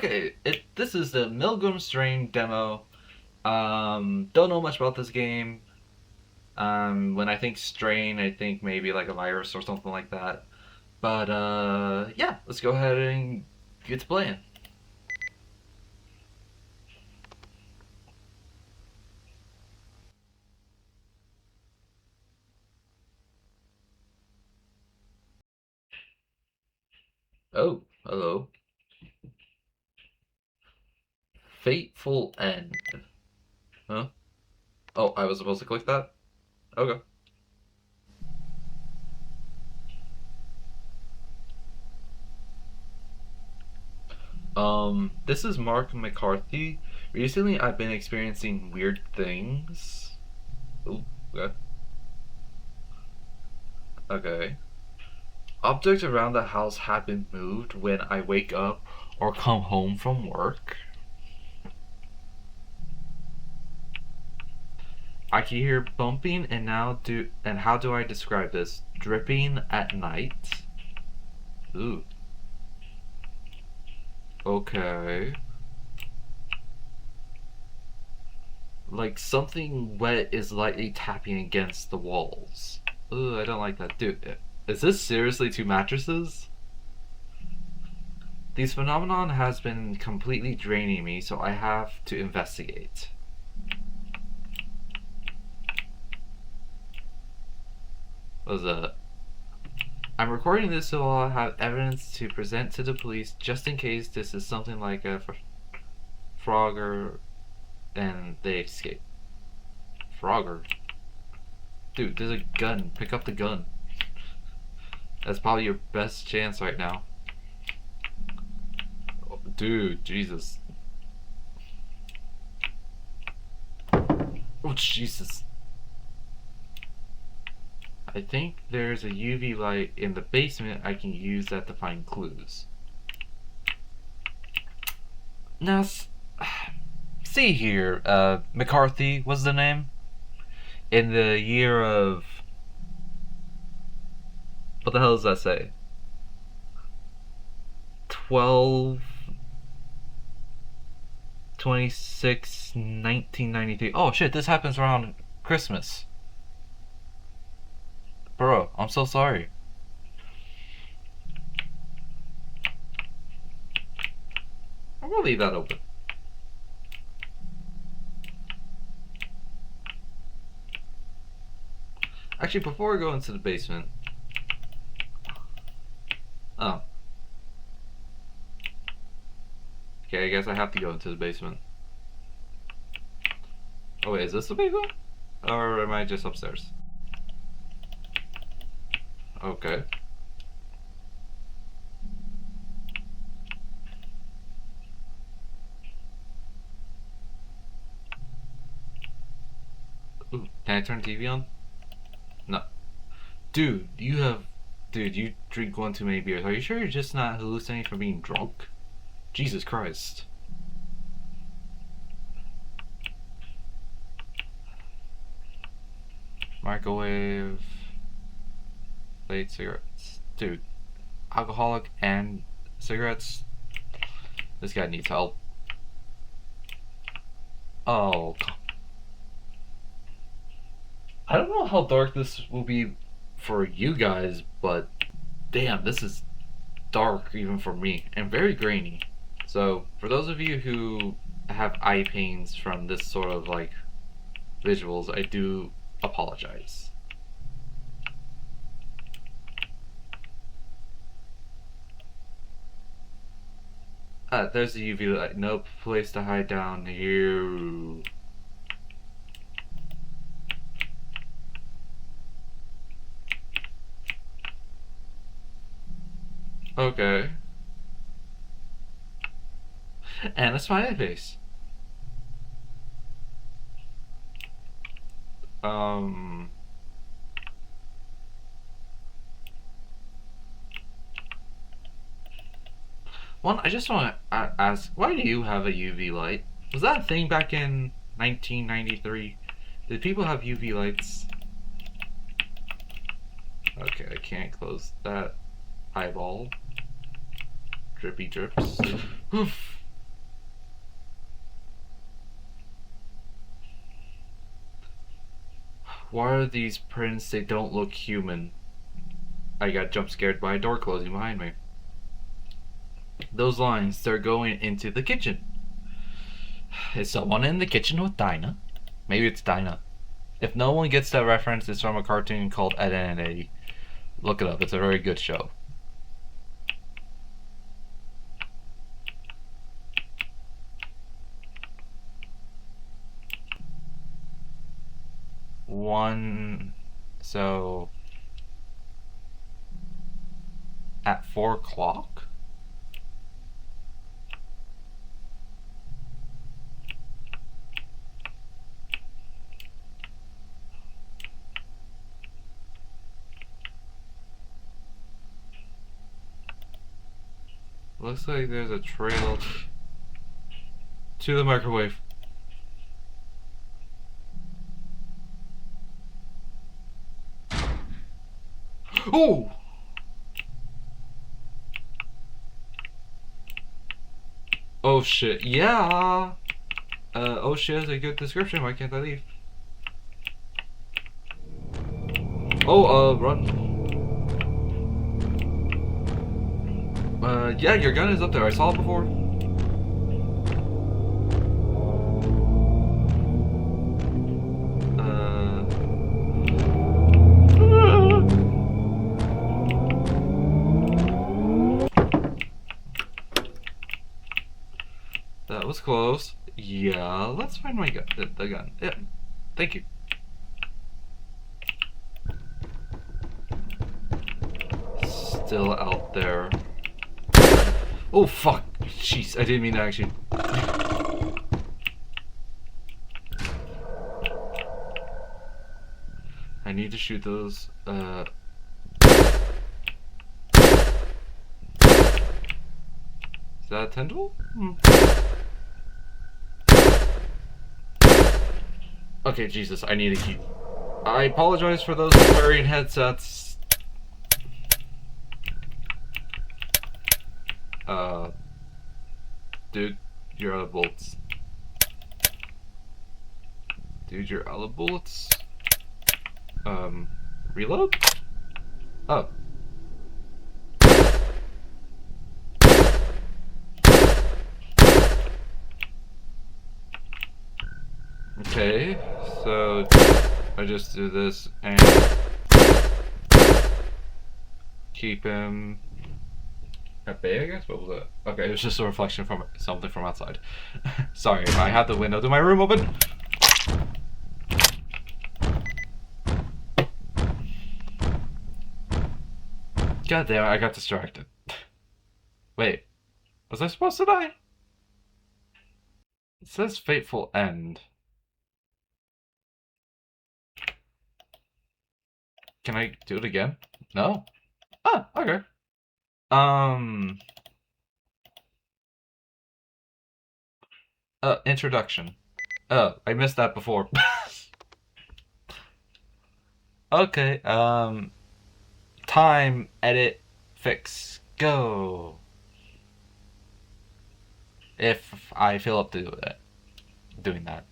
Okay, this is the Milgram Strain demo. Don't know much about this game. When I think strain, I think maybe like a virus or something like that. But yeah, let's go ahead and get to playing. Oh, hello. Fateful End. Huh? Oh, I was supposed to click that? Okay. This is Mark McCarthy. Recently, I've been experiencing weird things. Ooh, okay. Okay. Objects around the house have been moved when I wake up or come home from work. I can hear bumping and how do I describe this? Dripping at night. Ooh. Okay. Like something wet is lightly tapping against the walls. Ooh, I don't like that. Dude, is this seriously two mattresses? These phenomenon has been completely draining me, so I have to investigate. What was that? I'm recording this so I'll have evidence to present to the police just in case this is something like a Frogger and they escape. Frogger? Dude, there's a gun. Pick up the gun. That's probably your best chance right now. Oh, dude, Jesus. Oh, Jesus. I think there's a UV light in the basement I can use that to find clues. Now, see here, McCarthy was the name? In the year of... What the hell does that say? 12... 26, 1993. Oh shit, this happens around Christmas. Bro, I'm so sorry. I'm gonna leave that open. Actually, before we go into the basement... Oh. Okay, I guess I have to go into the basement. Oh wait, is this the basement? Or am I just upstairs? Okay. Ooh, can I turn TV on? No. Dude, Dude, you drink one too many beers. Are you sure you're just not hallucinating from being drunk? Jesus Christ. Microwave. Late cigarettes. Dude, alcoholic and cigarettes? This guy needs help. Oh. I don't know how dark this will be for you guys, but damn, this is dark even for me and very grainy. So, for those of you who have eye pains from this sort of like visuals, I do apologize. There's the UV light. No place to hide down here. Okay. And a smiley face. Um. One, I just want to ask, why do you have a UV light? Was that a thing back in 1993? Did people have UV lights? Okay, I can't close that eyeball. Drippy drips. Oof. Why are these prints? They don't look human. I got jump scared by a door closing behind me. Those lines, they're going into the kitchen. Is someone in the kitchen with Dinah? Maybe it's Dinah. If no one gets that reference, it's from a cartoon called Ed, Edd n Eddy. Look it up, it's a very good show. So at 4 o'clock? Looks like there's a trail to the microwave. Oh! Oh shit, yeah! Oh shit is a good description, why can't I leave? Oh, run. Yeah, your gun is up there, I saw it before. That was close. Yeah, let's find my gun. The gun. Yeah, thank you. Still out there. Oh fuck! Jeez, I didn't mean to actually. I need to shoot those. Is that a tendril? Okay, Jesus, I need to keep. I apologize for those wearing headsets. Dude, you're out of bullets. Dude, you're out of bullets. Reload? Oh. Okay, so I just do this and keep him at bay, I guess? What was it? Okay, it was just a reflection from something from outside. Sorry, I had the window to my room open. God damn it, I got distracted. Wait, was I supposed to die? It says fateful end. Can I do it again? No? Ah, okay. Introduction. Oh, I missed that before. Okay, time, edit, fix, go. If I feel up to it, doing that.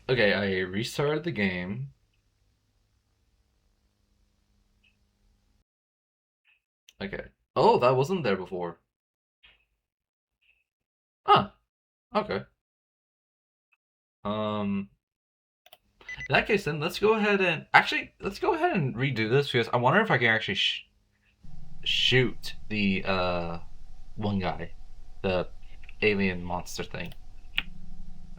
Okay, I restarted the game. Okay. Oh, that wasn't there before. Ah, okay. In that case, then let's go ahead and let's go ahead and redo this because I wonder if I can actually shoot the one guy, the alien monster thing.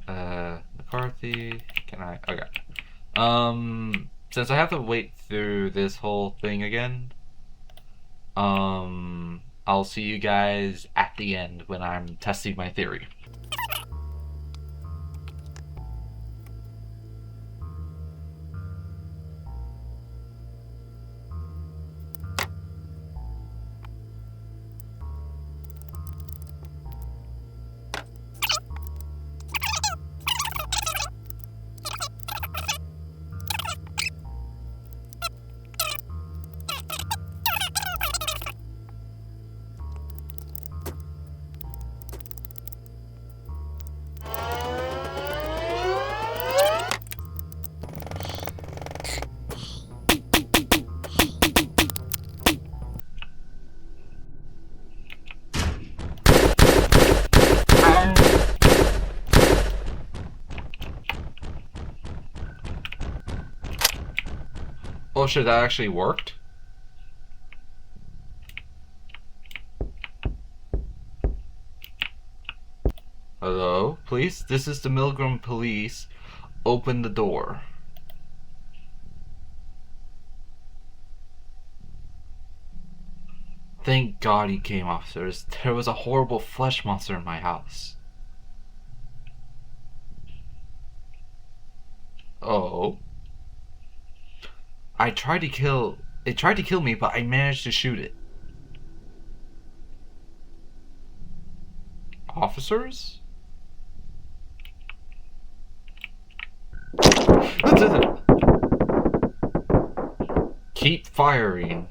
McCarthy, can I? Okay. Since I have to wait through this whole thing again, I'll see you guys at the end when I'm testing my theory. Oh shit, that actually worked? Hello? Please? This is the Milgram police. Open the door. Thank God you came, officers. There was a horrible flesh monster in my house. Oh. I tried to kill. It tried to kill me, but I managed to shoot it. Officers? Keep firing.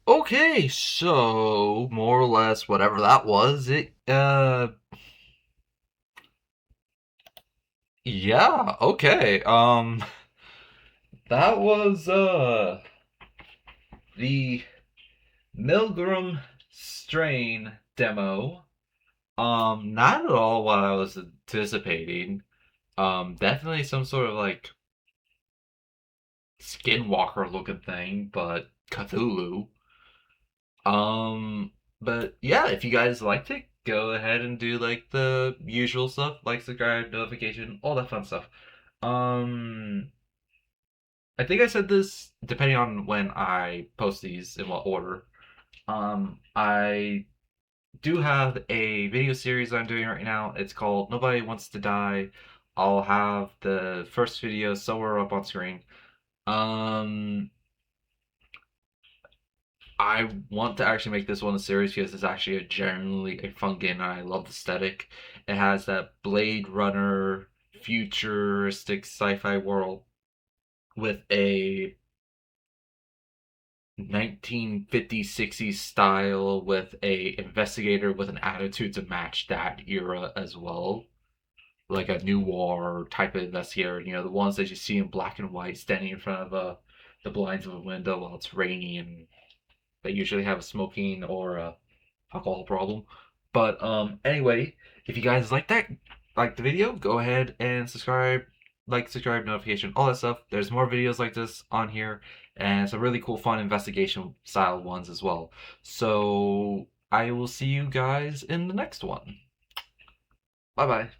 Okay, so more or less whatever that was, yeah, okay. That was the Milgram strain demo. Not at all what I was anticipating. Definitely some sort of like skinwalker looking thing, but Cthulhu. Um, but yeah, if you guys liked it, go ahead and do like the usual stuff, like subscribe, notification, all that fun stuff. Um, I think I said this depending on when I post these in what order. I do have a video series I'm doing right now. It's called Nobody Wants to Die. I'll have the first video somewhere up on screen. Um, I want to actually make this one a series because it's actually a generally a fun game and I love the aesthetic. It has that Blade Runner futuristic sci-fi world with a 1950s 60s style with a investigator with an attitude to match that era as well. Like a noir type of investigator, you know, the ones that you see in black and white standing in front of the blinds of a window while it's rainy and they usually have a smoking or a alcohol problem. But anyway, if you guys like that, like the video, go ahead and subscribe, like, subscribe, notification, all that stuff. There's more videos like this on here, and some really cool, fun investigation style ones as well. So I will see you guys in the next one. Bye bye.